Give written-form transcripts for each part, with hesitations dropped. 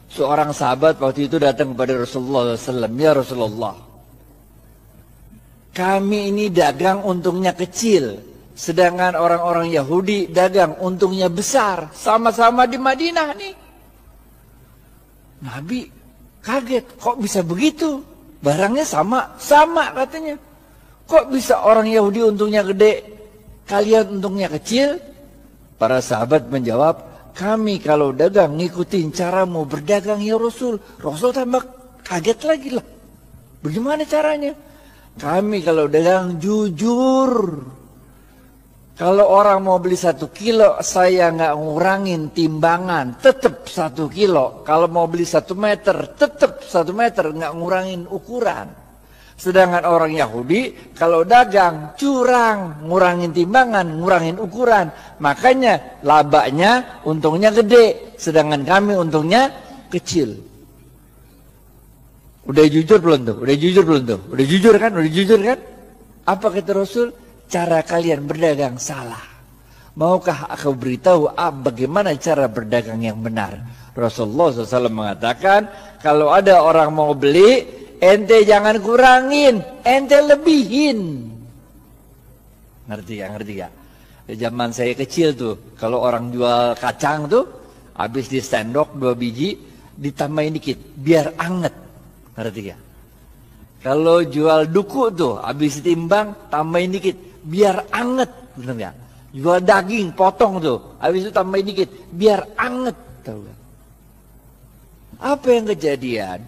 Seorang sahabat waktu itu datang kepada Rasulullah SAW. Ya Rasulullah, kami ini dagang untungnya kecil, sedangkan orang-orang Yahudi dagang untungnya besar. Sama-sama di Madinah nih. Nabi kaget, kok bisa begitu? Barangnya sama katanya. Kok bisa orang Yahudi untungnya gede, kalian untungnya kecil? Para sahabat menjawab, kami kalau dagang ngikutin caramu berdagang ya Rasul. Rasul tambah kaget lagi lah. Bagaimana caranya? Kami kalau dagang jujur. Kalau orang mau beli 1 kilo, saya nggak ngurangin timbangan, tetap 1 kilo. Kalau mau beli 1 meter, tetap 1 meter, nggak ngurangin ukuran. Sedangkan orang Yahudi kalau dagang curang, ngurangin timbangan, ngurangin ukuran. Makanya labanya untungnya gede, sedangkan kami untungnya kecil. Udah jujur belum tuh? Udah jujur belum tuh? Udah jujur kan? Udah jujur kan? Apa kata Rasul? Cara kalian berdagang salah. Maukah aku beritahu bagaimana cara berdagang yang benar? Rasulullah SAW mengatakan, kalau ada orang mau beli, ente jangan kurangin, ente lebihin. Ngerti ya? Ngerti ya? Di zaman saya kecil tuh, kalau orang jual kacang tuh, habis di sendok 2 biji, ditambahin dikit, biar anget. Ngerti ya? Kalau jual duku tuh, habis ditimbang, tambahin dikit, biar anget. Bener ya? Jual daging, potong tuh, habis itu tambahin dikit, biar anget. Tahu gak? Apa yang kejadian?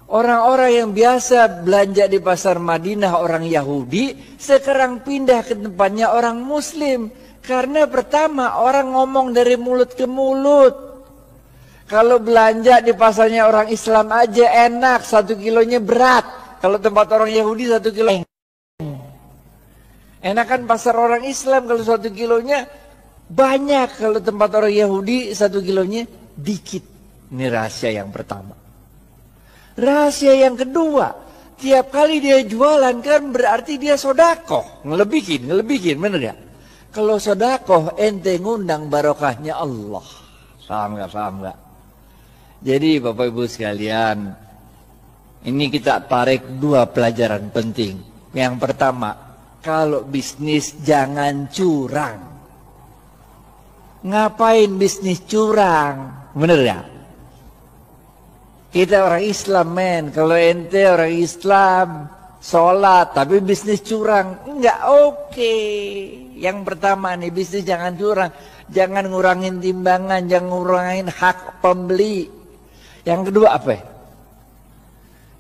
Orang-orang yang biasa belanja di pasar Madinah, orang Yahudi, sekarang pindah ke tempatnya orang Muslim. Karena pertama, orang ngomong dari mulut ke mulut. Kalau belanja di pasarnya orang Islam aja enak, 1 kilonya berat. Kalau tempat orang Yahudi 1 kilo. Enakan pasar orang Islam kalau 1 kilonya banyak. Kalau tempat orang Yahudi 1 kilonya dikit. Ini rahasia yang pertama. Rahasia yang kedua, tiap kali dia jualan kan berarti dia sodakoh. Ngelebihin, bener ya? Kalau sodakoh ente ngundang barokahnya Allah. Paham gak? Jadi Bapak Ibu sekalian, ini kita tarik 2 pelajaran penting. Yang pertama, kalau bisnis jangan curang. Ngapain bisnis curang? Bener ya? Kita orang Islam kalau ente orang Islam, sholat tapi bisnis curang, enggak oke. Yang pertama nih, bisnis jangan curang. Jangan ngurangin timbangan, jangan ngurangin hak pembeli. Yang kedua apa?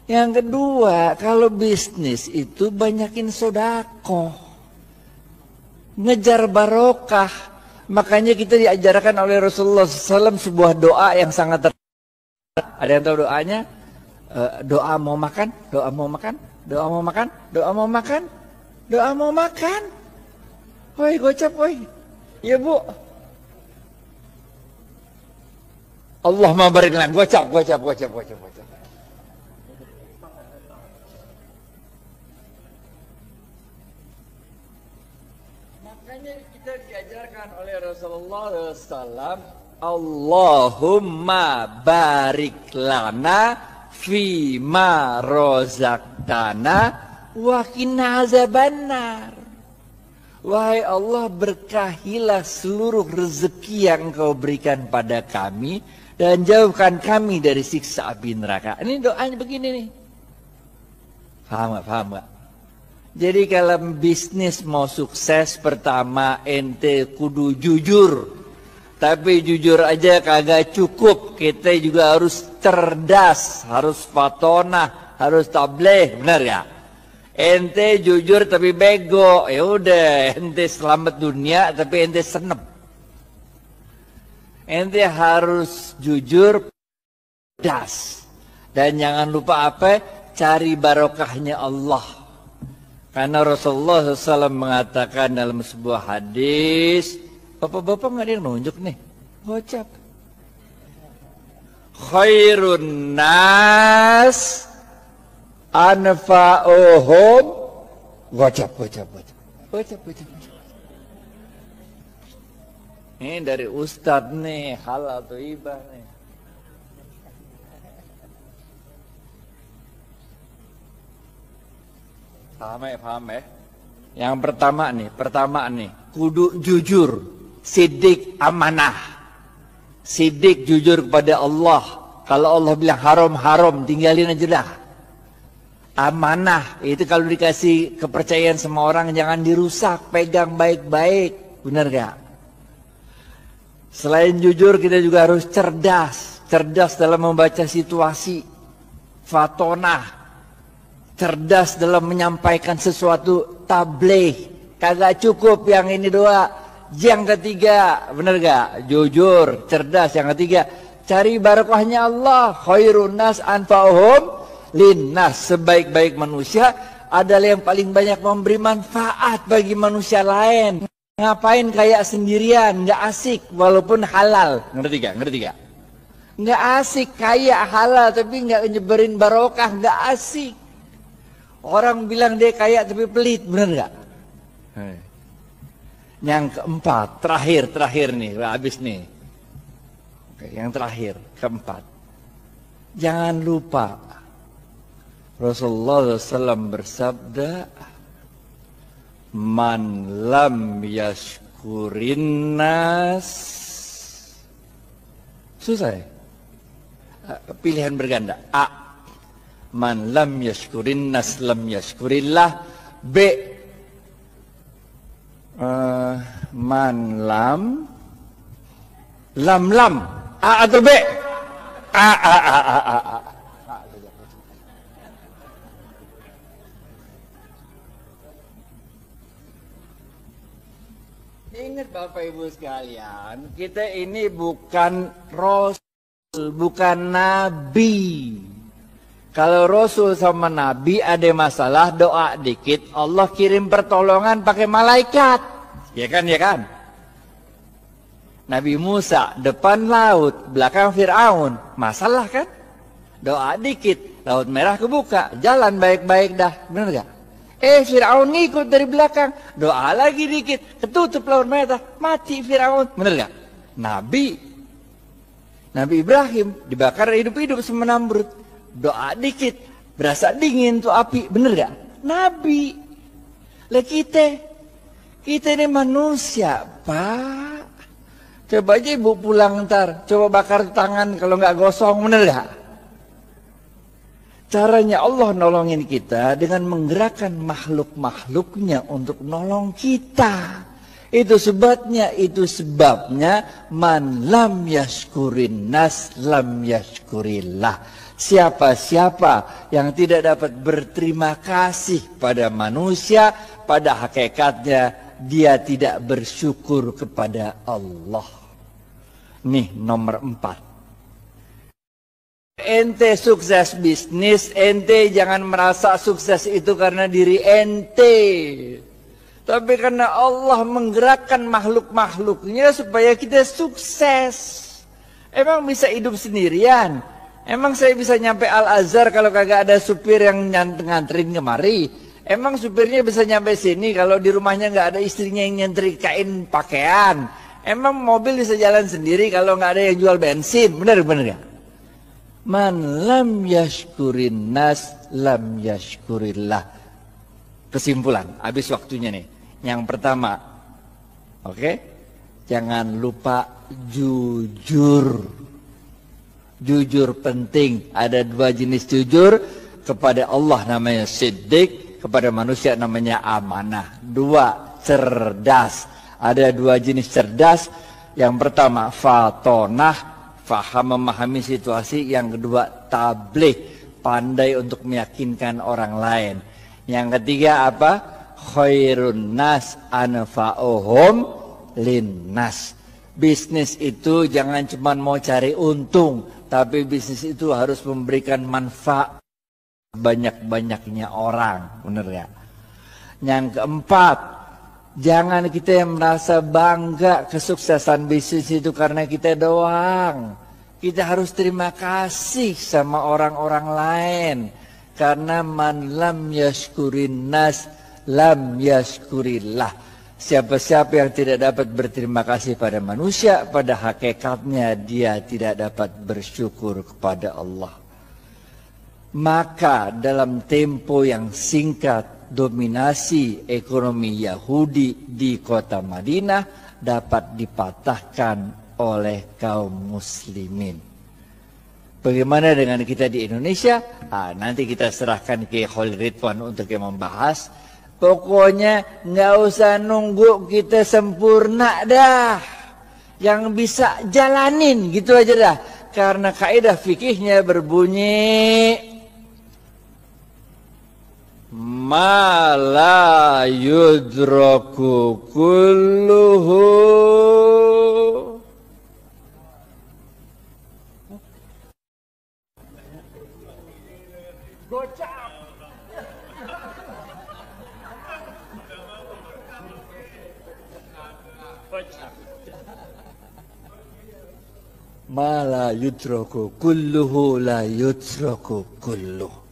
Yang kedua, kalau bisnis itu banyakin sodakoh. Ngejar barokah. Makanya kita diajarkan oleh Rasulullah SAW sebuah doa yang sangat ada yang tahu doanya? Doa mau makan, doa mau makan, doa mau makan, doa mau makan, doa mau makan. Woi gocap woi. Ya Bu. Allahumma barik lana, gocap. Makanya kita diajarkan oleh Rasulullah SAW, Allahumma barik lana fima rozaqtana wa qina azabannar. Wahai Allah, berkahilah seluruh rezeki yang Engkau berikan pada kami dan jauhkan kami dari siksa api neraka. Ini doanya begini nih. Paham gak? Jadi kalau bisnis mau sukses, pertama ente kudu jujur. Tapi jujur aja kagak cukup. Kita juga harus cerdas, harus fatonah, harus tabligh, benar ya? Ente jujur tapi bego, ya udah ente selamat dunia tapi ente senep. Ente harus jujur, cerdas. Dan jangan lupa apa? Cari barokahnya Allah. Karena Rasulullah SAW mengatakan dalam sebuah hadis, bapak-bapak nggak ada yang nunjuk nih, gocap. Khairun nas anfa'uhum, gocap. Ini dari Ustadz nih, halal atau ibah nih. Paham ya? Yang pertama nih, kudu jujur, sidik amanah. Sidik jujur kepada Allah. Kalau Allah bilang haram, tinggalin aja dah. Amanah, itu kalau dikasih kepercayaan sama orang jangan dirusak, pegang baik-baik. Benar gak? Selain jujur kita juga harus cerdas. Cerdas dalam membaca situasi. Fatonah. Cerdas dalam menyampaikan sesuatu, tabligh. Kagak cukup yang ini doa. Yang ketiga, benar gak? Jujur, cerdas. Yang ketiga, cari barokahnya Allah. Khairun nas anfa'uhum linnas. Sebaik-baik manusia adalah yang paling banyak memberi manfaat bagi manusia lain. Ngapain kayak sendirian, nggak asik walaupun halal. Ngerti gak? Nggak asik kayak halal tapi nggak nyebarin barokah, nggak asik. Orang bilang dia kaya tapi pelit, bener nggak? Yang keempat, terakhir nih, habis nih. Oke, yang terakhir, keempat. Jangan lupa Rasulullah SAW bersabda, man lam yashkurin nas. Susah ya? Pilihan berganda. A, man lam yashkurin nas lam yashkurillah. B, man lam A atau B? A. Ingat Bapak Ibu sekalian, kita ini bukan Rasul, bukan Nabi. Kalau Rasul sama Nabi ada masalah, doa dikit, Allah kirim pertolongan pakai malaikat. Ya kan? Nabi Musa, depan laut, belakang Fir'aun. Masalah kan? Doa dikit, laut merah kebuka, jalan baik-baik dah. Benar gak? Fir'aun ngikut dari belakang, doa lagi dikit, ketutup laut merah, mati Fir'aun. Benar gak? Nabi Ibrahim dibakar hidup-hidup sama Namrud. Doa dikit, berasa dingin tuh api, bener gak? Nabi. Lah kita ini manusia, Pak. Coba aja ibu pulang ntar, coba bakar tangan kalau nggak gosong, bener gak? Caranya Allah nolongin kita dengan menggerakkan makhluk-makhluknya untuk nolong kita. Itu sebabnya man lam yashkurin nas lam yashkurillah. Siapa-siapa yang tidak dapat berterima kasih pada manusia, pada hakikatnya dia tidak bersyukur kepada Allah. Nih nomor 4. Ente sukses bisnis, ente jangan merasa sukses itu karena diri ente. Tapi karena Allah menggerakkan makhluk-makhluknya supaya kita sukses. Emang bisa hidup sendirian? Emang saya bisa nyampe Al-Azhar kalau kagak ada supir yang nganterin kemari? Emang supirnya bisa nyampe sini kalau di rumahnya nggak ada istrinya yang nyetrikain pakaian? Emang mobil bisa jalan sendiri kalau nggak ada yang jual bensin? Bener ya? Man lam yashkurin nas lam yashkurillah. Kesimpulan, habis waktunya nih. Yang pertama, oke? Jangan lupa jujur. Jujur penting. Ada 2 jenis jujur. Kepada Allah namanya siddiq, kepada manusia namanya amanah. 2, cerdas. Ada 2 jenis cerdas. Yang pertama fatonah, faham memahami situasi. Yang kedua tabligh, pandai untuk meyakinkan orang lain. Yang ketiga apa? Khairun nas anfa'uhum linnas. Bisnis itu jangan cuma mau cari untung, tapi bisnis itu harus memberikan manfaat banyak-banyaknya orang. Benar ya? Yang keempat, jangan kita yang merasa bangga kesuksesan bisnis itu karena kita doang. Kita harus terima kasih sama orang-orang lain. Karena man lam yashkurin nas lam yashkurillah. Siapa-siapa yang tidak dapat berterima kasih pada manusia, pada hakikatnya dia tidak dapat bersyukur kepada Allah. Maka dalam tempo yang singkat dominasi ekonomi Yahudi di kota Madinah dapat dipatahkan oleh kaum muslimin. Bagaimana dengan kita di Indonesia? Nanti kita serahkan ke Khalid Ridwan untuk yang membahas. Pokoknya nggak usah nunggu kita sempurna dah. Yang bisa jalanin gitu aja dah. Karena kaidah fikihnya berbunyi ma la yudraku kulluhu ma la yudraku kulluhu la yudraku kulluhu.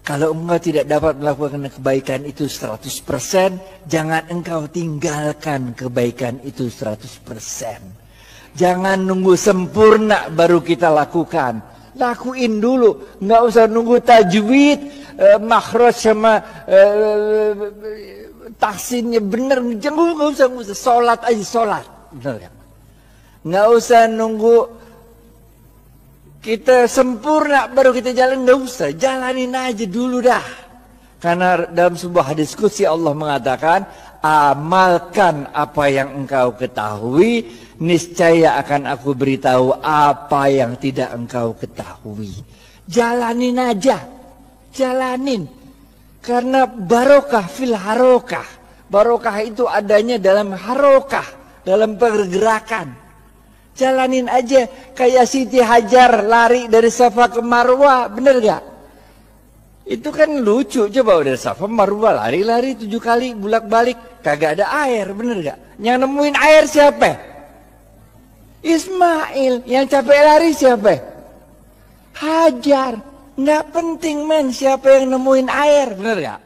Kalau engkau tidak dapat melakukan kebaikan itu 100%, jangan engkau tinggalkan kebaikan itu 100%. Jangan nunggu sempurna baru kita lakukan. Lakuin dulu, nggak usah nunggu tajwid, makhraj sama tahsinnya bener. Jangan nggak usah, sholat aja sholat, bener ya? Nggak usah nunggu kita sempurna baru kita jalan, nggak usah, jalanin aja dulu dah. Karena dalam sebuah hadis qudsi Allah mengatakan, amalkan apa yang engkau ketahui, niscaya akan aku beritahu apa yang tidak engkau ketahui. Jalanin aja, jalanin. Karena barokah fil harokah. Barokah itu adanya dalam harokah, dalam pergerakan. Jalanin aja kayak Siti Hajar lari dari Safa ke Marwah, bener gak? Itu kan lucu, coba dari Safa Marwah lari-lari 7 kali bolak-balik, kagak ada air, bener gak? Yang nemuin air siapa? Ismail. Yang capek lari siapa? Hajar. Nggak penting men siapa yang nemuin air, bener gak?